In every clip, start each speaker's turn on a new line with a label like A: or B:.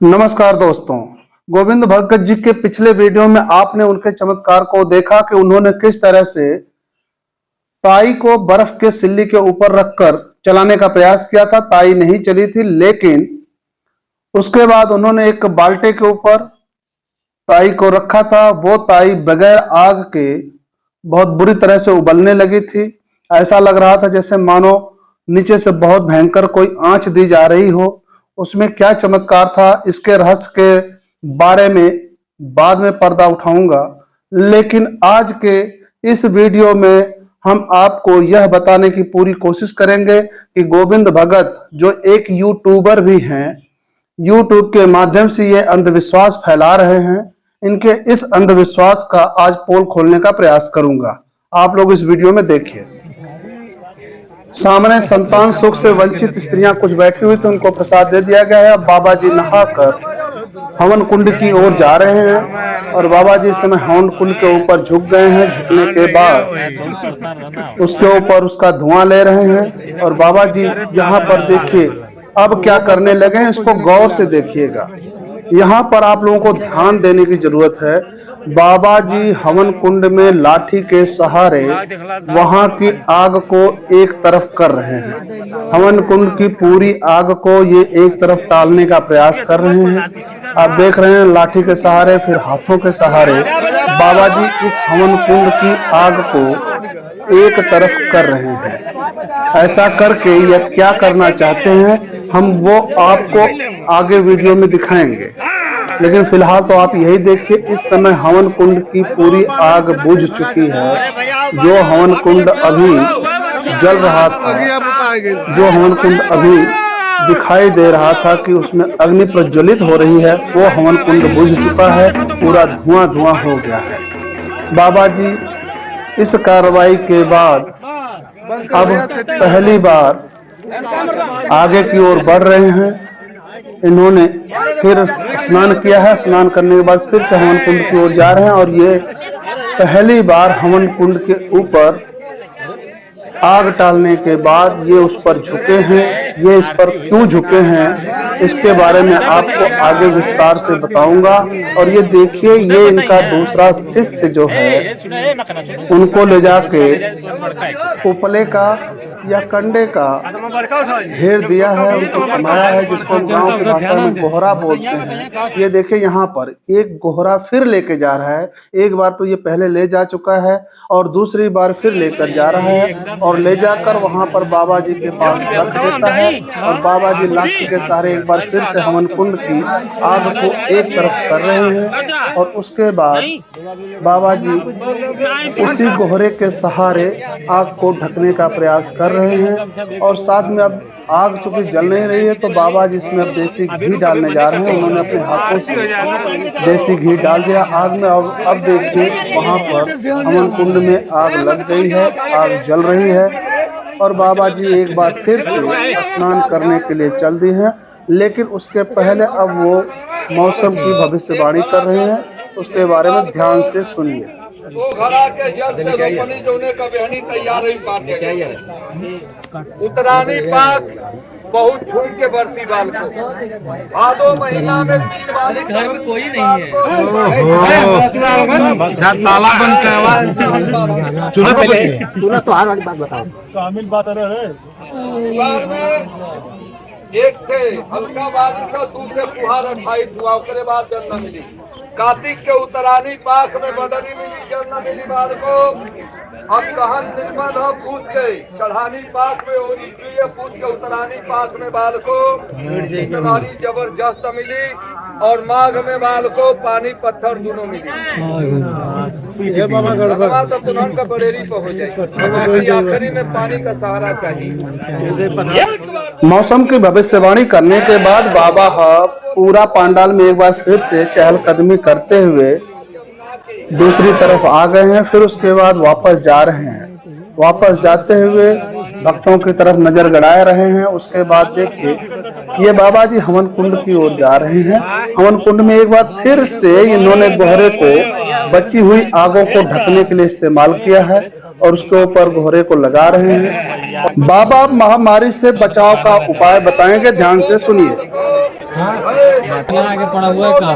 A: नमस्कार दोस्तों, गोविंद भगत जी के पिछले वीडियो में आपने उनके चमत्कार को देखा कि उन्होंने किस तरह से ताई को बर्फ के सिल्ली के ऊपर रखकर चलाने का प्रयास किया था। ताई नहीं चली थी, लेकिन उसके बाद उन्होंने एक बाल्टे के ऊपर ताई को रखा था। वो ताई बगैर आग के बहुत बुरी तरह से उबलने लगी थी। ऐसा लग रहा था जैसे मानो नीचे से बहुत भयंकर कोई आंच दी जा रही हो। उसमें क्या चमत्कार था, इसके रहस्य के बारे में बाद में पर्दा उठाऊंगा, लेकिन आज के इस वीडियो में हम आपको यह बताने की पूरी कोशिश करेंगे कि गोविंद भगत जो एक यूट्यूबर भी हैं, यूट्यूब के माध्यम से ये अंधविश्वास फैला रहे हैं। इनके इस अंधविश्वास का आज पोल खोलने का प्रयास करूंगा। आप लोग इस वीडियो में देखिए। सामने संतान सुख से वंचित स्त्रियां कुछ बैठी हुई थी, उनको प्रसाद दे दिया गया है। अब बाबा जी नहाकर हवन कुंड की ओर जा रहे हैं और बाबा जी इस समय हवन कुंड के ऊपर झुक गए हैं। झुकने के बाद उसके ऊपर उसका धुआं ले रहे हैं और बाबा जी यहाँ पर देखिए अब क्या करने लगे हैं, इसको गौर से देखिएगा। यहाँ पर आप लोगों को ध्यान देने की जरूरत है। बाबा जी हवन कुंड में लाठी के सहारे वहां की आग को एक तरफ कर रहे हैं। हवन कुंड की पूरी आग को ये एक तरफ टालने का प्रयास कर रहे हैं। आप देख रहे हैं लाठी के सहारे, फिर हाथों के सहारे बाबा जी इस हवन कुंड की आग को एक तरफ कर रहे हैं। ऐसा करके यह क्या करना चाहते हैं हम वो आपको आगे वीडियो में दिखाएंगे, लेकिन फिलहाल तो आप यही देखिए। इस समय हवन कुंड की पूरी आग बुझ चुकी है। जो हवन कुंड अभी जल रहा था, जो हवन कुंड अभी दिखाई दे रहा था कि उसमें अग्नि प्रज्वलित हो रही है, वो हवन कुंड बुझ चुका है, पूरा धुआं धुआं हो गया है। बाबा जी इस कार्रवाई के बाद अब पहली बार आगे की ओर बढ़ रहे हैं। इन्होंने फिर स्नान किया है, स्नान करने के बाद फिर से हवन कुंड की ओर जा रहे हैं और ये पहली बार हवन कुंड के ऊपर आग टालने के बाद ये उस पर झुके हैं। ये इस पर क्यों झुके हैं इसके बारे में आपको आगे विस्तार से बताऊंगा। और ये देखिए, ये इनका दूसरा शिष्य जो है उनको ले जाके उपले का या कंडे का ढेर दिया है, उनको कमाया है, जिसको हम गांव की भाषा में गोहरा बोलते हैं। ये देखिए यहाँ पर एक गोहरा फिर लेके जा रहा है। एक बार तो ये पहले ले जा चुका है और दूसरी बार फिर लेकर जा रहा है और ले जाकर वहां पर बाबा जी के पास रख देता है। और बाबा जी लाठी के सहारे एक बार फिर से हवन कुंड की आग को एक तरफ कर रहे हैं और उसके बाद बाबा जी उसी गोहरे के सहारे आग को ढकने का प्रयास कर रहे हैं। और साथ में अब आग चूंकि जल नहीं रही है तो बाबा जी इसमें अब देसी घी डालने जा रहे हैं। उन्होंने अपने हाथों से देसी घी डाल दिया आग में। अब देखिए वहां पर हवन कुंड में आग लग गई है, आग जल रही है और बाबा जी एक बार फिर से स्नान करने के लिए चल दिए हैं। लेकिन उसके पहले अब वो मौसम की भविष्यवाणी कर रहे हैं, उसके बारे में ध्यान से सुनिए।
B: घड़ा के जल से रोपनी जोने का बेहनी तैयार ही उतरानी पाक बहुत छुई के बढ़ती बाल को भादो महीना में घर में कोई नहीं है। ताला बंद करवा सुना तो हर वाली बात बताओ। शामिल बात एक थे हल्का बारिश और दूसरे फुहार 28 हुआ, उसके बाद जल न मिली। कार्तिक के उतरानी पाक में बदरी मिली, जल न मिली बाल को। अब कहन निर्मल हो पूछ गए चढ़ानी पाक में ओरी चुए, पूछ के उतरानी पाक में बाल को नारी जबरदस्त मिली और माघ में बाल को पानी पत्थर दोनों मिली। ये बाबा तब दुल्हन का बड़ेरी पे हो जाए, आखिरी में पानी का सहारा चाहिए।
A: मौसम की भविष्यवाणी करने के बाद बाबा पूरा पांडाल में एक बार फिर से चहलकदमी करते हुए दूसरी तरफ आ गए हैं। फिर उसके बाद वापस जा रहे हैं। वापस जाते हुए भक्तों की तरफ नजर गड़ाए रहे हैं। उसके बाद देखिए ये बाबा जी हवन कुंड की ओर जा रहे हैं। हवन कुंड में एक बार फिर से इन्होंने गोहरे को बची हुई आगों को ढकने के लिए इस्तेमाल किया है और उसके ऊपर गोहरे को लगा रहे हैं। बाबा महामारी से बचाव का उपाय बताएंगे, ध्यान से सुनिए।
C: आगे पड़ा हुआ है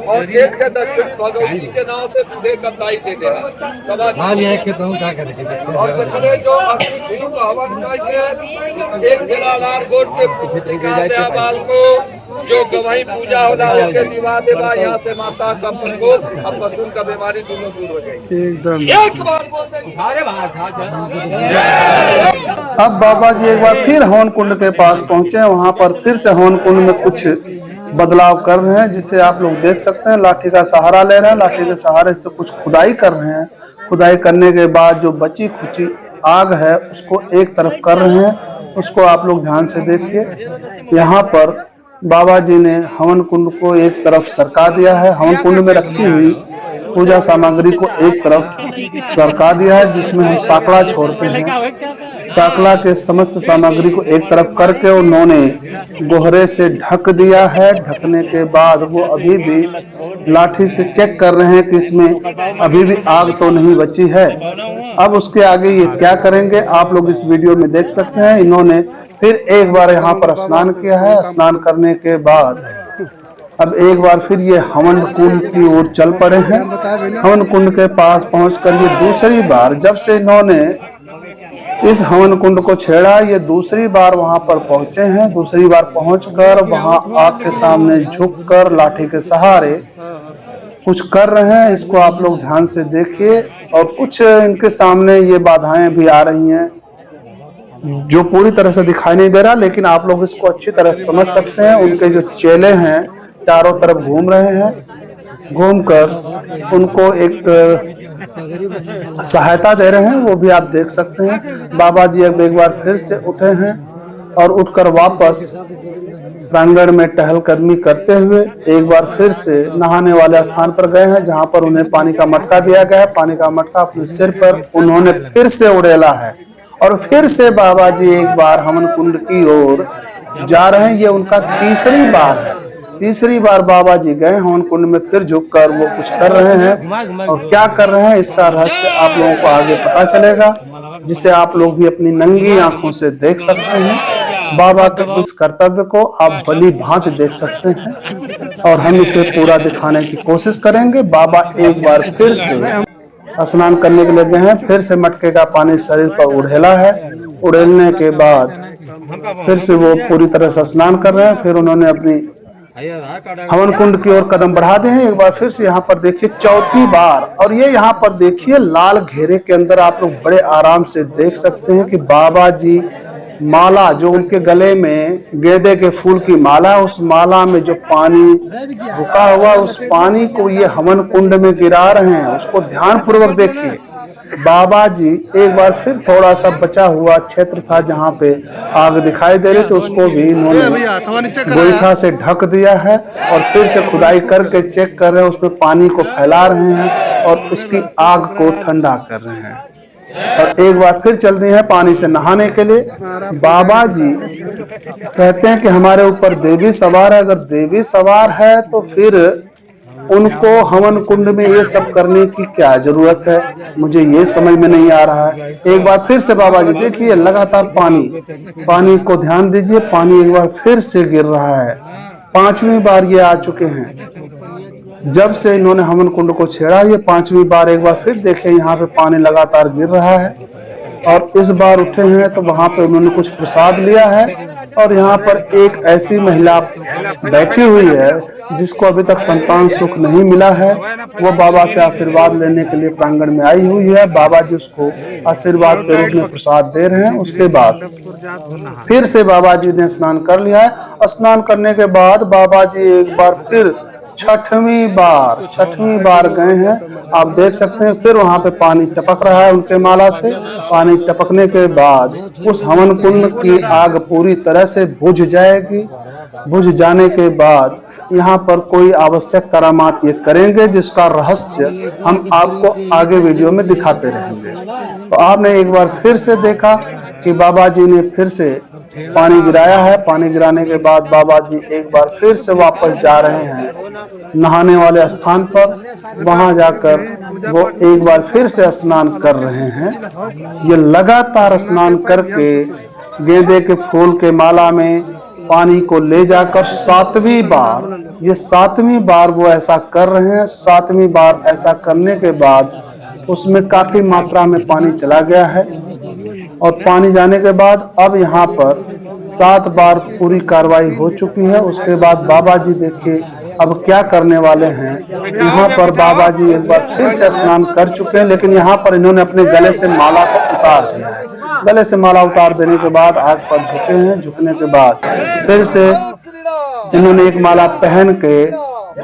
B: और एक के दक्षिणी भगवती के नाम से तुझे कताई दे दे और कहते जो अग्नि का हवन करके एक फेरा लार गोट के निकाल दे बाल को जो गवाही पूजा होला उसके दिवा देवा यहाँ से माता का प्रकोप अब पशु का बीमारी दोनों दूर हो जाएगी
A: एकदम।
B: एक बार बोलते
A: अब बाबा जी एक बार फिर हवन कुंड के पास पहुंचे। वहां पर फिर से हवन कुंड में कुछ बदलाव कर रहे हैं, जिसे आप लोग देख सकते हैं। लाठी का सहारा ले रहे हैं, लाठी के सहारे से कुछ खुदाई कर रहे हैं। खुदाई करने के बाद जो बची खुची आग है उसको एक तरफ कर रहे हैं। उसको आप लोग ध्यान से देखिए। यहाँ पर बाबा जी ने हवन कुंड को एक तरफ सरका दिया है। हवन कुंड में रखी हुई पूजा सामग्री को एक तरफ सरका दिया है, जिसमें हम साकड़ा छोड़ते हैं। साकड़ा के समस्त सामग्री को एक तरफ करके उन्होंने गोहरे से ढक दिया है। ढकने के बाद वो अभी भी लाठी से चेक कर रहे हैं कि इसमें अभी भी आग तो नहीं बची है। अब उसके आगे ये क्या करेंगे आप लोग इस वीडियो में देख सकते हैं। इन्होंने फिर एक बार यहाँ पर स्नान किया है। स्नान करने के बाद अब एक बार फिर ये हवन कुंड की ओर चल पड़े हैं। हवन कुंड के पास पहुंचकर ये दूसरी बार, जब से इन्होंने इस हवन कुंड को छेड़ा, ये दूसरी बार वहां पर पहुंचे हैं। दूसरी बार पहुंचकर वहां आग के सामने झुककर लाठी के सहारे कुछ कर रहे हैं। इसको आप लोग ध्यान से देखिए। और कुछ इनके सामने ये बाधाएं भी आ रही हैं जो पूरी तरह से दिखाई नहीं दे रहा, लेकिन आप लोग इसको अच्छी तरह समझ सकते हैं। उनके जो चेले हैं चारों तरफ घूम रहे हैं, घूमकर उनको एक सहायता दे रहे हैं, वो भी आप देख सकते हैं। बाबा जी अब एक बार फिर से उठे हैं और उठकर वापस प्रांगण में टहलकदमी करते हुए एक बार फिर से नहाने वाले स्थान पर गए हैं, जहां पर उन्हें पानी का मटका दिया गया है। पानी का मटका अपने सिर पर उन्होंने फिर से उड़ेला है और फिर से बाबा जी एक बार हवन कुंड की ओर जा रहे हैं। ये उनका तीसरी बार है। तीसरी बार बाबा जी गए हवन कुंड में, फिर झुककर वो कुछ कर रहे हैं। और क्या कर रहे हैं इसका रहस्य आप लोगों को आगे पता चलेगा, जिसे आप लोग भी अपनी नंगी आंखों से देख सकते हैं। बाबा के इस कर्तव्य को आप भली भांति देख सकते हैं और हम इसे पूरा दिखाने की कोशिश करेंगे। बाबा एक बार फिर से स्नान करने के लिए गए हैं। फिर से मटके का पानी शरीर पर उड़ेला है। उड़ेलने के बाद फिर से वो पूरी तरह से स्नान कर रहे हैं। फिर उन्होंने अपनी हवन कुंड की ओर कदम बढ़ा दे हैं। एक बार फिर से यहाँ पर देखिए चौथी बार, और ये यहाँ पर देखिए लाल घेरे के अंदर आप लोग बड़े आराम से देख सकते हैं कि बाबा जी माला जो उनके गले में गेंदे के फूल की माला, उस माला में जो पानी रुका हुआ उस पानी को ये हवन कुंड में गिरा रहे हैं। उसको ध्यान पूर्वक देखिए। बाबा जी एक बार फिर थोड़ा सा बचा हुआ क्षेत्र था जहाँ पे आग दिखाई दे रही, तो उसको भी इन्होंने गोईठा से ढक दिया है और फिर से खुदाई करके चेक कर रहे हैं, उसमें पानी को फैला रहे हैं और उसकी आग को ठंडा कर रहे हैं। और एक बार फिर चल रहे हैं पानी से नहाने के लिए। बाबा जी कहते हैं कि हमारे ऊपर देवी सवार है। अगर देवी सवार है तो फिर उनको हवन कुंड में ये सब करने की क्या जरूरत है, मुझे ये समझ में नहीं आ रहा है। एक बार फिर से बाबा जी देखिए लगातार पानी को ध्यान दीजिए। पानी एक बार फिर से गिर रहा है। पांचवी बार ये आ चुके हैं। जब से इन्होंने हवन कुंड को छेड़ा ये पांचवी बार। एक बार फिर देखें यहाँ पे पानी लगातार गिर रहा है। और इस बार उठे हैं तो वहां पे उन्होंने कुछ प्रसाद लिया है। और यहाँ पर एक ऐसी महिला बैठी हुई है जिसको अभी तक संतान सुख नहीं मिला है। वो बाबा से आशीर्वाद लेने के लिए प्रांगण में आई हुई है। बाबा जी उसको आशीर्वाद के रूप में प्रसाद दे रहे हैं। उसके बाद फिर से बाबा जी ने स्नान कर लिया है। स्नान करने के बाद बाबा जी एक बार फिर छठवीं बार गए हैं। आप देख सकते हैं फिर वहां पे पानी टपक रहा है उनके माला से। पानी टपकने के बाद उस हवन कुंड की आग पूरी तरह से बुझ जाएगी। बुझ जाने के बाद यहाँ पर कोई आवश्यक करामात ये करेंगे, जिसका रहस्य हम आपको आगे वीडियो में दिखाते रहेंगे। तो आपने एक बार फिर से देखा कि बाबा जी ने फिर से पानी गिराया है। पानी गिराने के बाद बाबा जी एक बार फिर से वापस जा रहे हैं नहाने वाले स्थान पर। वहां जाकर वो एक बार फिर से स्नान कर रहे हैं। ये लगातार स्नान करके गेंदे के फूल के माला में पानी को ले जाकर 7वीं बार, ये 7वीं बार वो ऐसा कर रहे हैं। 7वीं बार ऐसा करने के बाद उसमें काफी मात्रा में पानी चला गया है और पानी जाने के बाद अब यहाँ पर 7 बार पूरी कार्रवाई हो चुकी है। उसके बाद बाबा जी देखिए अब क्या करने वाले हैं। यहाँ पर बाबा जी एक बार फिर से स्नान कर चुके हैं, लेकिन यहाँ पर इन्होंने अपने गले से माला को उतार दिया है। गले से माला उतार देने के बाद आग पर झुके हैं। झुकने के बाद फिर से इन्होंने एक माला पहन के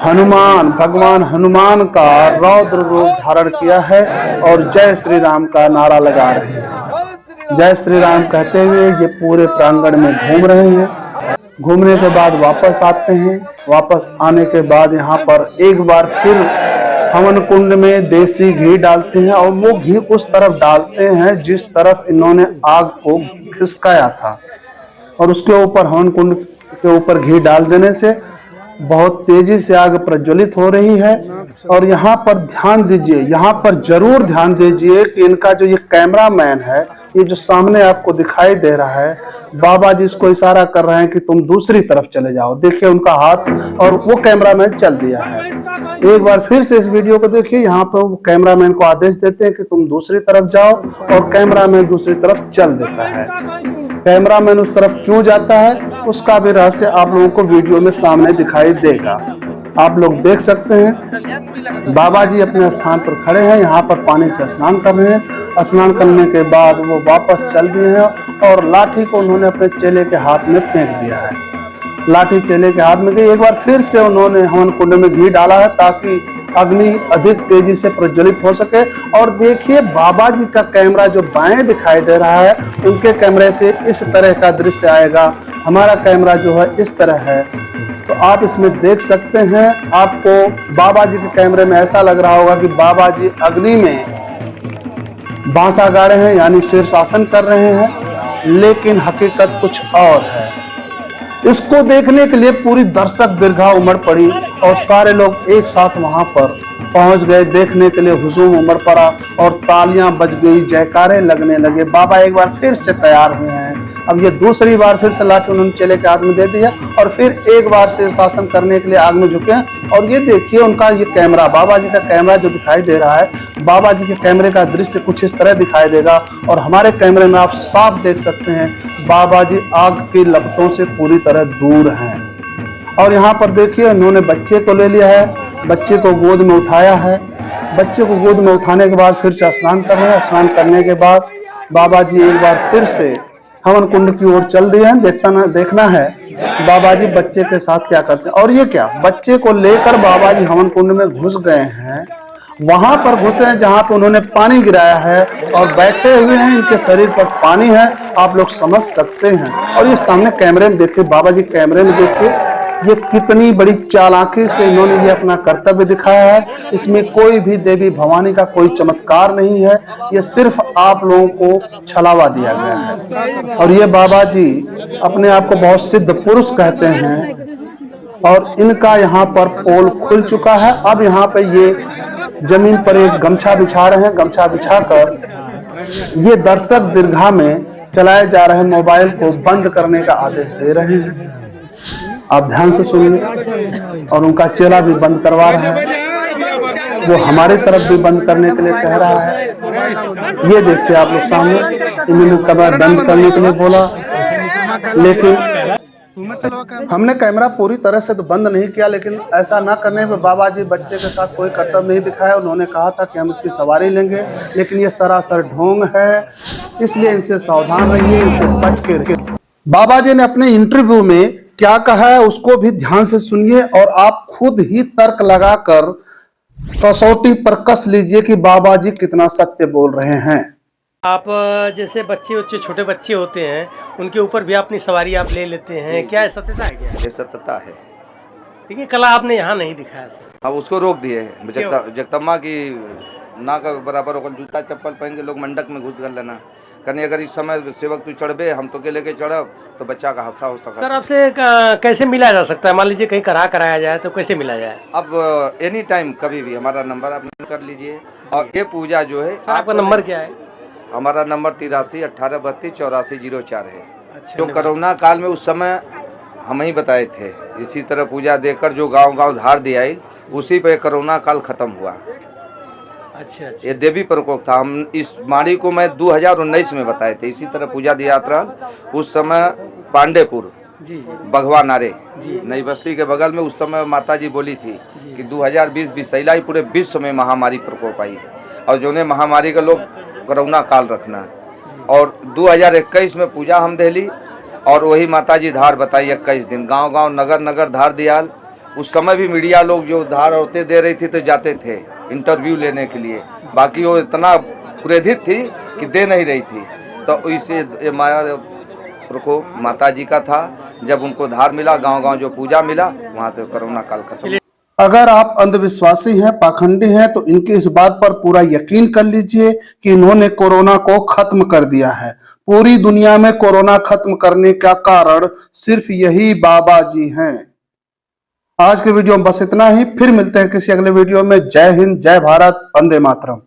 A: हनुमान, भगवान हनुमान का रौद्र रूप धारण किया है और जय श्री राम का नारा लगा रहे हैं। जय श्री राम कहते हुए ये पूरे प्रांगण में घूम रहे हैं। घूमने के बाद वापस आते हैं। वापस आने के बाद यहाँ पर एक बार फिर हवन कुंड में देसी घी डालते हैं और वो घी उस तरफ डालते हैं जिस तरफ इन्होंने आग को खिसकाया था, और उसके ऊपर हवन कुंड के ऊपर घी डाल देने से बहुत तेजी से आग प्रज्वलित हो रही है। और यहाँ पर ध्यान दीजिए, यहाँ पर जरूर ध्यान दीजिए कि इनका जो ये कैमरामैन है, ये जो सामने आपको दिखाई दे रहा है, बाबा जी इसको इशारा कर रहे हैं कि तुम दूसरी तरफ चले जाओ। देखिए उनका हाथ, और वो कैमरामैन चल दिया है। एक बार फिर से इस वीडियो को देखिए, यहाँ पर वो कैमरामैन को आदेश देते हैं कि तुम दूसरी तरफ जाओ, और कैमरामैन दूसरी तरफ चल देता है। कैमरामैन उस तरफ क्यों जाता है उसका भी रहस्य आप लोगों को वीडियो में सामने दिखाई देगा। आप लोग देख सकते हैं बाबा जी अपने स्थान पर खड़े हैं, यहाँ पर पानी से स्नान कर रहे हैं। स्नान करने के बाद वो वापस चल दिए हैं और लाठी को उन्होंने अपने चेले के हाथ में फेंक दिया है। लाठी चेले के हाथ में गई। एक बार फिर से उन्होंने हवन कुंड में घी डाला है ताकि अग्नि अधिक तेजी से प्रज्वलित हो सके। और देखिए बाबा जी का कैमरा जो बाएं दिखाई दे रहा है, उनके कैमरे से इस तरह का दृश्य आएगा। हमारा कैमरा जो है इस तरह है, तो आप इसमें देख सकते हैं। आपको बाबा जी के कैमरे में ऐसा लग रहा होगा कि बाबा जी अग्नि में बांसा गा रहे हैं, यानी शीर्षासन कर रहे हैं, लेकिन हकीकत कुछ और है। इसको देखने के लिए पूरी दर्शक दीर्घा उमड़ पड़ी और सारे लोग एक साथ वहां पर पहुंच गए। देखने के लिए हुजूम उमड़ पड़ा और तालियां बज गई, जयकारे लगने लगे। बाबा एक बार फिर से तैयार हुए हैं। अब ये दूसरी बार फिर से लाठी उन्होंने चेले के हाथ में दे दिया और फिर एक बार शीर्षासन करने के लिए आग में झुके हैं। और ये देखिए उनका ये कैमरा, बाबा जी का कैमरा जो दिखाई दे रहा है, बाबा जी के कैमरे का दृश्य कुछ इस तरह दिखाई देगा। और हमारे कैमरे में आप साफ देख सकते हैं बाबा जी आग की लपटों से पूरी तरह दूर हैं। और यहाँ पर देखिए उन्होंने बच्चे को ले लिया है, बच्चे को गोद में उठाया है। बच्चे को गोद में उठाने के बाद फिर से स्नान कर रहे हैं। स्नान करने के बाद बाबा जी एक बार फिर से हवन कुंड की ओर चल दिए हैं। देखना है बाबा जी बच्चे के साथ क्या करते हैं। और ये क्या, बच्चे को लेकर बाबा जी हवन कुंड में घुस गए हैं। वहां पर घुसे हैं जहां पर उन्होंने पानी गिराया है और बैठे हुए हैं, इनके शरीर पर पानी है, आप लोग समझ सकते हैं। और ये सामने कैमरे में देखिए, बाबा जी कैमरे में देखिए, ये कितनी बड़ी चालाकी से इन्होंने ये अपना कर्तव्य दिखाया है। इसमें कोई भी देवी भवानी का कोई चमत्कार नहीं है, ये सिर्फ आप लोगों को छलावा दिया गया है। और ये बाबा जी अपने आप को बहुत सिद्ध पुरुष कहते हैं और इनका यहाँ पर पोल खुल चुका है। अब यहाँ पे ये जमीन पर एक गमछा बिछा रहे हैं। गमछा बिछाकर ये दर्शक दीर्घा में चलाए जा रहे मोबाइल को बंद करने का आदेश दे रहे हैं। आप ध्यान से सुनिए। और उनका चेला भी बंद करवा रहा है, वो हमारी तरफ भी बंद करने के लिए कह रहा है। ये देखिए आप लोग सामने, इन्होंने कैमरा बंद करने के लिए बोला, लेकिन हमने कैमरा पूरी तरह से तो बंद नहीं किया, लेकिन ऐसा ना करने पर बाबा जी बच्चे के साथ कोई कर्तव्य नहीं दिखाया। उन्होंने कहा था कि हम इसकी सवारी लेंगे, लेकिन ये सरासर ढोंग है, इसलिए इनसे सावधान रहिए, इनसे बच के रहिए। बाबा जी ने अपने इंटरव्यू में क्या कहा है उसको भी ध्यान से सुनिए और आप खुद ही तर्क लगाकर कसौटी पर कस लीजिए कि बाबा जी कितना सत्य बोल रहे हैं।
C: आप जैसे बच्चे छोटे बच्चे होते हैं, उनके ऊपर भी अपनी सवारी आप ले लेते हैं, क्या सत्यता है? क्या
D: ये सत्यता है?
C: ठीक है, कला आपने यहाँ नहीं दिखाया सर।
D: अब उसको रोक दिए हैं जगदम्बा की ना का बराबर होकर जूता चप्पल पहन के लोग मंडक में घुस कर लेना,
B: कहीं अगर इस समय सेवक तू चढ़बे हम तो के लेके चढ़ब तो बच्चा का हादसा हो सकता
C: सर आपसे कैसे मिला जा सकता है? मान लीजिए कहीं कराया जाए तो कैसे मिला जाए?
B: अब एनी टाइम कभी भी हमारा नंबर आप नोट कर लीजिए। और ये पूजा जो है
C: सर आपका नंबर क्या है?
B: हमारा नंबर 83 18 32 84 04 है।
C: अच्छा,
B: जो कोरोना काल में उस समय हम ही बताए थे, इसी तरह पूजा देकर जो गांव-गांव धार दिया आई, उसी पे कोरोना काल खत्म हुआ।
C: अच्छा अच्छा।
B: ये देवी प्रकोप था। हम इस माड़ी को मैं 2019 में बताए थे। इसी तरह पूजा दी यात्रा उस समय पांडेपुर
C: जी जी
B: बघवा नारे
C: जी
B: नई बस्ती के बगल में उस समय माता जी बोली थी कि 2020 विषैला ही पूरे विश्व में महामारी प्रकोप आई और जो ने महामारी का लोग कोरोना काल रखना। और 2021 में पूजा हम देली और वही माता जी धार बताई 21 दिन गांव-गांव नगर-नगर धार दियाल। उस समय भी मीडिया लोग जो धार औरतें दे रही थी तो जाते थे इंटरव्यू लेने के लिए, बाकी वो इतना क्रोधित थी कि दे नहीं रही थी। तो इसे माया प्रकोप माता जी का था। जब उनको धार मिला गांव-गांव जो पूजा मिला वहां से कोरोना काल खत्म।
A: अगर आप अंधविश्वासी हैं, पाखंडी हैं, तो इनकी इस बात पर पूरा यकीन कर लीजिए कि इन्होंने कोरोना को खत्म कर दिया है। पूरी दुनिया में कोरोना खत्म करने का कारण सिर्फ यही बाबा जी हैं। आज के वीडियो में बस इतना ही। फिर मिलते हैं किसी अगले वीडियो में। जय हिंद, जय भारत, वंदे मातरम।